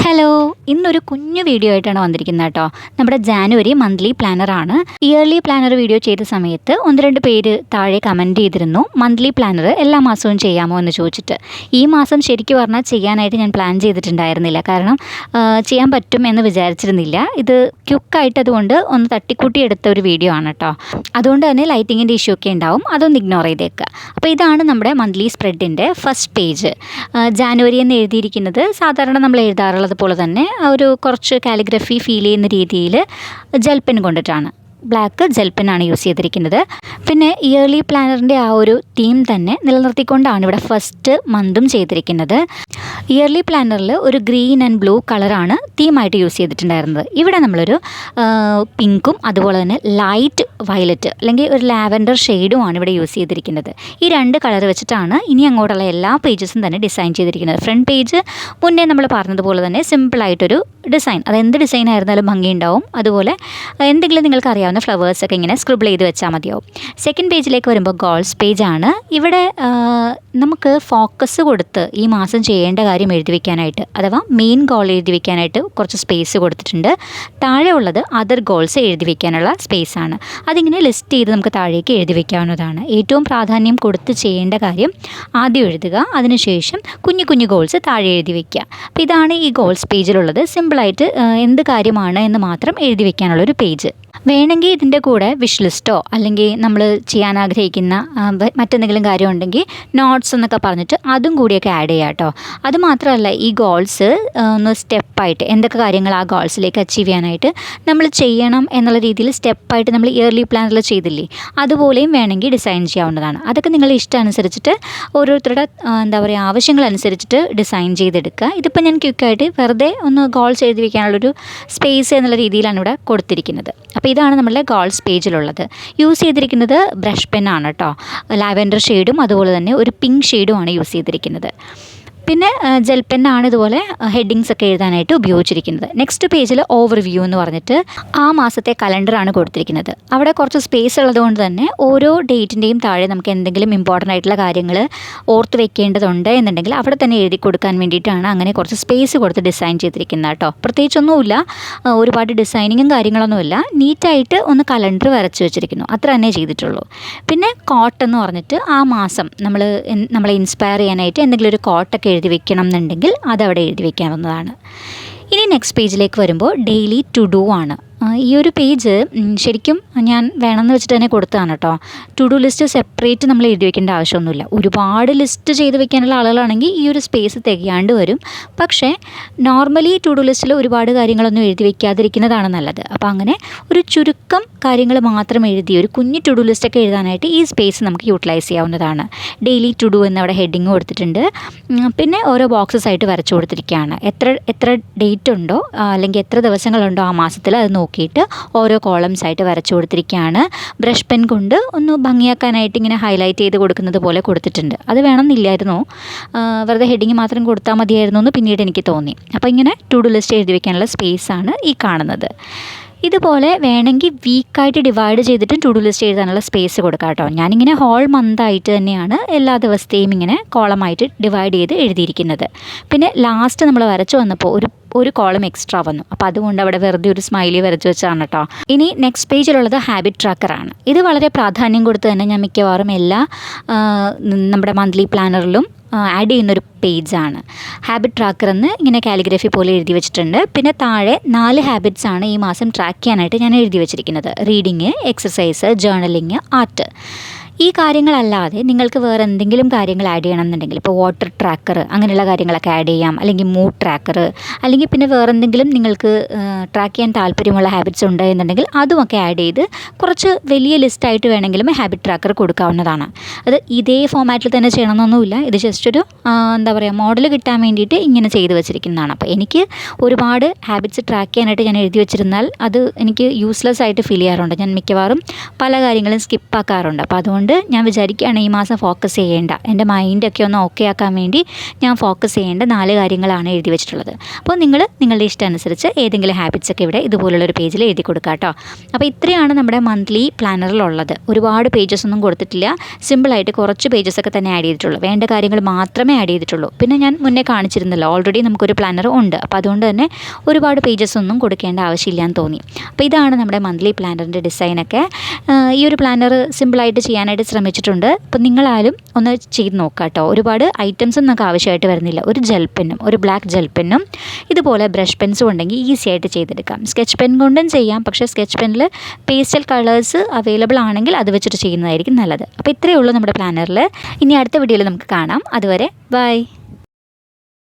Hello, ഇന്നൊരു കുഞ്ഞു video ആയിട്ടാണ് വന്നിരിക്കുന്നത് കേട്ടോ. നമ്മുടെ ജാനുവരി മന്ത്ലി പ്ലാനറാണ്. ഇയർലി പ്ലാനർ വീഡിയോ ചെയ്ത സമയത്ത് ഒന്ന് രണ്ട് പേര് താഴെ കമൻറ്റ് ചെയ്തിരുന്നു, മന്ത്ലി പ്ലാനർ എല്ലാ മാസവും ചെയ്യാമോ എന്ന് ചോദിച്ചിട്ട്. ഈ മാസം ശരിക്കും പറഞ്ഞാൽ ചെയ്യാനായിട്ട് ഞാൻ പ്ലാൻ ചെയ്തിട്ടുണ്ടായിരുന്നില്ല. കാരണം ചെയ്യാൻ പറ്റും എന്ന് വിചാരിച്ചിരുന്നില്ല. ഇത് ക്യുക്കായിട്ട് അതുകൊണ്ട് ഒന്ന് തട്ടിക്കൂട്ടി എടുത്ത ഒരു വീഡിയോ ആണ് കേട്ടോ. അതുകൊണ്ട് തന്നെ ലൈറ്റിങ്ങിൻ്റെ ഇഷ്യൂ ഒക്കെ ഉണ്ടാവും, അതൊന്ന് ഇഗ്നോർ ചെയ്തേക്കുക. അപ്പോൾ ഇതാണ് നമ്മുടെ മന്ത്ലി സ്പ്രെഡിൻ്റെ ഫസ്റ്റ് പേജ്. ജാനുവരി എന്ന് എഴുതിയിരിക്കുന്നത് സാധാരണ നമ്മൾ എഴുതാറുള്ളത് പോലെ തന്നെ ഒരു കുറച്ച് കാലിഗ്രഫി ഫീൽ ചെയ്യുന്ന രീതിയിൽ ജെൽ പെൻ കൊണ്ടിട്ടാണ്, ബ്ലാക്ക് ജെൽ പെന്നാണ് യൂസ് ചെയ്തിരിക്കുന്നത്. പിന്നെ ഇയർലി പ്ലാനറിൻ്റെ ആ ഒരു തീം തന്നെ നിലനിർത്തിക്കൊണ്ടാണ് ഇവിടെ ഫസ്റ്റ് മന്തും ചെയ്തിരിക്കുന്നത്. ഇയർലി പ്ലാനറിൽ ഒരു ഗ്രീൻ ആൻഡ് ബ്ലൂ കളറാണ് തീമായിട്ട് യൂസ് ചെയ്തിട്ടുണ്ടായിരുന്നത്. ഇവിടെ നമ്മളൊരു പിങ്കും അതുപോലെ തന്നെ ലൈറ്റ് വയലറ്റ് അല്ലെങ്കിൽ ഒരു ലാവൻഡർ ഷെയ്ഡുമാണ് ഇവിടെ യൂസ് ചെയ്തിരിക്കുന്നത്. ഈ രണ്ട് കളർ വെച്ചിട്ടാണ് ഇനി അങ്ങോട്ടുള്ള എല്ലാ പേജസും തന്നെ ഡിസൈൻ ചെയ്തിരിക്കുന്നത്. ഫ്രണ്ട് പേജ് മുന്നേ നമ്മൾ പറഞ്ഞതുപോലെ തന്നെ സിമ്പിളായിട്ടൊരു ഡിസൈൻ, അതെന്ത് ഡിസൈൻ ആയിരുന്നാലും ഭംഗിയുണ്ടാവും. അതുപോലെ എന്തെങ്കിലും നിങ്ങൾക്ക് അറിയാവുന്ന ഫ്ലവേഴ്സൊക്കെ ഇങ്ങനെ സ്ക്രിബിൾ ചെയ്ത് വെച്ചാൽ മതിയാവും. സെക്കൻഡ് പേജിലേക്ക് വരുമ്പോൾ ഗോൾസ് പേജാണ്. ഇവിടെ നമുക്ക് ഫോക്കസ് കൊടുത്ത് ഈ മാസം ചെയ്യേണ്ട കാര്യം എഴുതി വയ്ക്കാനായിട്ട്, അഥവാ മെയിൻ ഗോൾ എഴുതി വയ്ക്കാനായിട്ട് കുറച്ച് സ്പേസ് കൊടുത്തിട്ടുണ്ട്. താഴെ ഉള്ളത് അതർ ഗോൾസ് എഴുതി വയ്ക്കാനുള്ള സ്പേസാണ്. അതിങ്ങനെ ലിസ്റ്റ് ചെയ്ത് നമുക്ക് താഴേക്ക് എഴുതി വയ്ക്കാവുന്നതാണ്. ഏറ്റവും പ്രാധാന്യം കൊടുത്ത് ചെയ്യേണ്ട കാര്യം ആദ്യം എഴുതുക, അതിനുശേഷം കുഞ്ഞു കുഞ്ഞു ഗോൾസ് താഴെ എഴുതി വയ്ക്കുക. അപ്പോൾ ഇതാണ് ഈ ഗോൾസ് പേജിലുള്ളത്. സിമ്പിളായിട്ട് എന്ത് കാര്യമാണ് എന്ന് മാത്രം എഴുതി വയ്ക്കാനുള്ളൊരു പേജ്. വേണമെങ്കിൽ ഇതിൻ്റെ കൂടെ വിഷ് ലിസ്റ്റോ അല്ലെങ്കിൽ നമ്മൾ ചെയ്യാൻ ആഗ്രഹിക്കുന്ന മറ്റെന്തെങ്കിലും കാര്യം ഉണ്ടെങ്കിൽ നോട്ട്സ് എന്നൊക്കെ പറഞ്ഞിട്ട് അതും കൂടിയൊക്കെ ആഡ് ചെയ്യാം കേട്ടോ. അതുമാത്രമല്ല, ഈ ഗോൾസ് ഒന്ന് സ്റ്റെപ്പായിട്ട് എന്തൊക്കെ കാര്യങ്ങൾ ആ ഗോൾസിലേക്ക് അച്ചീവ് ചെയ്യാനായിട്ട് നമ്മൾ ചെയ്യണം എന്നുള്ള രീതിയിൽ സ്റ്റെപ്പായിട്ട് നമ്മൾ ഇയർലി പ്ലാനിൽ ചെയ്തില്ലേ, അതുപോലെയും വേണമെങ്കിൽ ഡിസൈൻ ചെയ്യാവുന്നതാണ്. അതൊക്കെ നിങ്ങളുടെ ഇഷ്ടമനുസരിച്ചിട്ട് ഓരോരുത്തരുടെ ആവശ്യങ്ങളനുസരിച്ചിട്ട് ഡിസൈൻ ചെയ്തെടുക്കുക. ഇതിപ്പോൾ ഞാൻ ക്വിക്കായിട്ട് വെറുതെ ഒന്ന് ഗോൾസ് എഴുതി വയ്ക്കാനുള്ളൊരു സ്പേസ് എന്നുള്ള രീതിയിലാണ് ഇവിടെ കൊടുത്തിരിക്കുന്നത്. അപ്പോൾ ഇതാണ് നമ്മളുടെ ഗോൾസ് പേജിലുള്ളത്. യൂസ് ചെയ്തിരിക്കുന്നത് ബ്രഷ് പെന്നാണ് കേട്ടോ. ലാവൻഡർ ഷെയ്ഡും അതുപോലെ തന്നെ ഒരു പിങ്ക് ഷെയ്ഡുമാണ് യൂസ് ചെയ്തിരിക്കുന്നത്. പിന്നെ ജെൽ പെന്നാണ് ഇതുപോലെ ഹെഡിങ്സ് ഒക്കെ എഴുതാനായിട്ട് ഉപയോഗിച്ചിരിക്കുന്നത്. നെക്സ്റ്റ് പേജിൽ ഓവർവ്യൂ എന്ന് പറഞ്ഞിട്ട് ആ മാസത്തെ കലണ്ടറാണ് കൊടുത്തിരിക്കുന്നത്. അവിടെ കുറച്ച് സ്പേസ് ഉള്ളതുകൊണ്ട് തന്നെ ഓരോ ഡേറ്റിൻ്റെയും താഴെ നമുക്ക് എന്തെങ്കിലും ഇമ്പോർട്ടൻ്റ് ആയിട്ടുള്ള കാര്യങ്ങൾ ഓർത്ത് വെക്കേണ്ടതുണ്ട് എന്നുണ്ടെങ്കിൽ അവിടെ തന്നെ എഴുതി കൊടുക്കാൻ വേണ്ടിയിട്ടാണ് അങ്ങനെ കുറച്ച് സ്പേസ് കൊടുത്ത് ഡിസൈൻ ചെയ്തിരിക്കുന്നത് കേട്ടോ. പ്രത്യേകിച്ചൊന്നുമില്ല, ഒരുപാട് ഡിസൈനിങ്ങും കാര്യങ്ങളൊന്നുമില്ല, നീറ്റായിട്ട് ഒന്ന് കലണ്ടർ വരച്ച് വെച്ചിരിക്കുന്നു, അത്ര തന്നെ ചെയ്തിട്ടുള്ളൂ. പിന്നെ കോട്ട് എന്ന് പറഞ്ഞിട്ട് ആ മാസം നമ്മളെ ഇൻസ്പയർ ചെയ്യാനായിട്ട് എന്തെങ്കിലും ഒരു കോട്ടൊക്കെ എഴുതി വെക്കണം എന്നുണ്ടെങ്കിൽ അതവിടെ എഴുതി വെക്കാവുന്നതാണ്. ഇനി നെക്സ്റ്റ് പേജിലേക്ക് വരുമ്പോൾ ഡെയിലി ടു ഡു ആണ്. ഈ ഒരു പേജ് ശരിക്കും ഞാൻ വേണമെന്ന് വെച്ചിട്ട് തന്നെ കൊടുത്തതാണ് കേട്ടോ. ടു ഡു ലിസ്റ്റ് സെപ്പറേറ്റ് നമ്മൾ എഴുതി വെക്കേണ്ട ആവശ്യമൊന്നുമില്ല. ഒരുപാട് ലിസ്റ്റ് ചെയ്ത് വെക്കാനുള്ള ആളുകളാണെങ്കിൽ ഈ ഒരു സ്പേസ് തികയാണ്ട് വരും. പക്ഷേ നോർമലി ടു ഡു ലിസ്റ്റിൽ ഒരുപാട് കാര്യങ്ങളൊന്നും എഴുതി വെക്കാതിരിക്കുന്നതാണ് നല്ലത്. അപ്പോൾ അങ്ങനെ ഒരു ചുരുക്കം കാര്യങ്ങൾ മാത്രം എഴുതി ഒരു കുഞ്ഞു ടു ഡു ലിസ്റ്റൊക്കെ എഴുതാനായിട്ട് ഈ സ്പേസ് നമുക്ക് യൂട്ടിലൈസ് ചെയ്യാവുന്നതാണ്. ഡെയിലി ടു ഡു എന്നവിടെ ഹെഡിങ് കൊടുത്തിട്ടുണ്ട്. പിന്നെ ഓരോ ബോക്സസ് ആയിട്ട് വരച്ചു കൊടുത്തിരിക്കുകയാണ്. എത്ര ഡേറ്റ് ഉണ്ടോ അല്ലെങ്കിൽ എത്ര ദിവസങ്ങളുണ്ടോ ആ മാസത്തിൽ അത് നോക്കിയിട്ട് ഓരോ കോളംസ് ആയിട്ട് വരച്ചു കൊടുത്തിരിക്കുകയാണ്. ബ്രഷ് പെൻ കൊണ്ട് ഒന്ന് ഭംഗിയാക്കാനായിട്ട് ഇങ്ങനെ ഹൈലൈറ്റ് ചെയ്ത് കൊടുക്കുന്നത് പോലെ കൊടുത്തിട്ടുണ്ട്. അത് വേണമെന്നില്ലായിരുന്നു, വെറുതെ ഹെഡിങ് മാത്രം കൊടുത്താൽ മതിയായിരുന്നു എന്ന് പിന്നീട് എനിക്ക് തോന്നി. അപ്പോൾ ഇങ്ങനെ ടു ഡു ലിസ്റ്റ് എഴുതി വയ്ക്കാനുള്ള സ്പേസാണ് ഈ കാണുന്നത്. ഇതുപോലെ വേണമെങ്കിൽ വീക്കായിട്ട് ഡിവൈഡ് ചെയ്തിട്ട് ടു ഡു ലിസ്റ്റ് എഴുതാനുള്ള സ്പേസ് കൊടുക്കാം കേട്ടോ. ഞാനിങ്ങനെ ഹോൾ മന്തായിട്ട് തന്നെയാണ് എല്ലാ ദിവസത്തെയും ഇങ്ങനെ കോളമായിട്ട് ഡിവൈഡ് ചെയ്ത് എഴുതിയിരിക്കുന്നത്. പിന്നെ ലാസ്റ്റ് നമ്മൾ വരച്ചു വന്നപ്പോൾ ഒരു കോളം എക്സ്ട്രാ വന്നു. അപ്പോൾ അതുകൊണ്ട് അവിടെ വെറുതെ ഒരു സ്മൈലി വരച്ച് വെച്ചാണ് കേട്ടോ. ഇനി നെക്സ്റ്റ് പേജിലുള്ളത് ഹാബിറ്റ് ട്രാക്കറാണ്. ഇത് വളരെ പ്രാധാന്യം കൊടുത്ത് തന്നെ ഞാൻ മിക്കവാറും എല്ലാ നമ്മുടെ മന്ത്ലി പ്ലാനറിലും ആഡ് ചെയ്യുന്നൊരു പേജാണ്. ഹാബിറ്റ് ട്രാക്കർ എന്ന് ഇങ്ങനെ കാലിഗ്രഫി പോലെ എഴുതി വെച്ചിട്ടുണ്ട്. പിന്നെ താഴെ 4 ഹാബിറ്റ്സാണ് ഈ മാസം ട്രാക്ക് ചെയ്യാനായിട്ട് ഞാൻ എഴുതി വെച്ചിരിക്കുന്നത്. Reading, exercise, journalling, art. ഈ കാര്യങ്ങളല്ലാതെ നിങ്ങൾക്ക് വേറെ എന്തെങ്കിലും കാര്യങ്ങൾ ആഡ് ചെയ്യണമെന്നുണ്ടെങ്കിൽ ഇപ്പോൾ വാട്ടർ ട്രാക്കർ അങ്ങനെയുള്ള കാര്യങ്ങളൊക്കെ ആഡ് ചെയ്യാം, അല്ലെങ്കിൽ മൂഡ് ട്രാക്കർ, അല്ലെങ്കിൽ പിന്നെ വേറെ എന്തെങ്കിലും നിങ്ങൾക്ക് ട്രാക്ക് ചെയ്യാൻ താല്പര്യമുള്ള ഹാബിറ്റ്സ് ഉണ്ട് എന്നുണ്ടെങ്കിൽ അതുമൊക്കെ ആഡ് ചെയ്ത് കുറച്ച് വലിയ ലിസ്റ്റായിട്ട് വേണമെങ്കിലും ഹാബിറ്റ് ട്രാക്കർ കൊടുക്കാവുന്നതാണ്. അത് ഇതേ ഫോമാറ്റിൽ തന്നെ ചെയ്യണമെന്നൊന്നുമില്ല. ഇത് ജസ്റ്റ് ഒരു മോഡൽ കിട്ടാൻ വേണ്ടിയിട്ട് ഇങ്ങനെ ചെയ്ത് വെച്ചിരിക്കുന്നതാണ്. അപ്പോൾ എനിക്ക് ഒരുപാട് ഹാബിറ്റ്സ് ട്രാക്ക് ചെയ്യാനായിട്ട് ഞാൻ എഴുതി വെച്ചിരുന്നാൽ അത് എനിക്ക് യൂസ്ലെസ് ആയിട്ട് ഫീൽ ചെയ്യാറുണ്ട്. ഞാൻ മിക്കവാറും പല കാര്യങ്ങളും സ്കിപ്പാക്കാറുണ്ട്. അപ്പോൾ അതുകൊണ്ട് അതുകൊണ്ട് ഞാൻ വിചാരിക്കുകയാണ് ഈ മാസം ഫോക്കസ് ചെയ്യേണ്ട, എൻ്റെ മൈൻഡൊക്കെ ഒന്ന് ഓക്കെ ആക്കാൻ വേണ്ടി ഞാൻ ഫോക്കസ് ചെയ്യേണ്ട 4 കാര്യങ്ങളാണ് എഴുതി വെച്ചിട്ടുള്ളത്. അപ്പോൾ നിങ്ങൾ നിങ്ങളുടെ ഇഷ്ടം അനുസരിച്ച് ഏതെങ്കിലും ഹാബിറ്റ്സൊക്കെ ഇവിടെ ഇതുപോലുള്ളൊരു പേജിൽ എഴുതി കൊടുക്കുക കേട്ടോ. അപ്പോൾ ഇത്രയാണ് നമ്മുടെ മന്ത്ലി പ്ലാനറിലുള്ളത്. ഒരുപാട് പേജസ് ഒന്നും കൊടുത്തിട്ടില്ല, സിമ്പിളായിട്ട് കുറച്ച് പേജസൊക്കെ തന്നെ ആഡ് ചെയ്തിട്ടുള്ളൂ. വേണ്ട കാര്യങ്ങൾ മാത്രമേ ആഡ് ചെയ്തിട്ടുള്ളൂ. പിന്നെ ഞാൻ മുന്നേ കാണിച്ചിരുന്നല്ലോ, ഓൾറെഡി നമുക്കൊരു പ്ലാനർ ഉണ്ട്. അപ്പോൾ അതുകൊണ്ട് തന്നെ ഒരുപാട് പേജസ് ഒന്നും കൊടുക്കേണ്ട ആവശ്യമില്ലാന്ന് തോന്നി. അപ്പോൾ ഇതാണ് നമ്മുടെ മന്ത്ലി പ്ലാനറിൻ്റെ ഡിസൈനൊക്കെ. ഈ ഒരു പ്ലാനർ സിമ്പിളായിട്ട് ചെയ്യാനായിട്ട് ശ്രമിച്ചിട്ടുണ്ട്. അപ്പോൾ നിങ്ങളാലും ഒന്ന് ചെയ്ത് നോക്കാം കേട്ടോ. ഒരുപാട് ഐറ്റംസ് നമുക്ക് ആവശ്യമായിട്ട് വരുന്നില്ല. ഒരു ജെൽ പെന്നും ഒരു ബ്ലാക്ക് ജെൽ പെന്നും ഇതുപോലെ ബ്രഷ് പെൻസും ഉണ്ടെങ്കിൽ ഈസി ആയിട്ട് ചെയ്തെടുക്കാം. സ്കെച്ച് പെൻ കൊണ്ടും ചെയ്യാം, പക്ഷേ സ്കെച്ച് പെന്നിൽ പേസ്റ്റൽ കളേഴ്സ് അവൈലബിൾ ആണെങ്കിൽ അത് വെച്ചിട്ട് ചെയ്യുന്നതായിരിക്കും നല്ലത്. അപ്പോൾ ഇത്രയേ ഉള്ളൂ നമ്മുടെ പ്ലാനറിൽ. ഇനി അടുത്ത വീഡിയോയിൽ നമുക്ക് കാണാം. അതുവരെ ബൈ.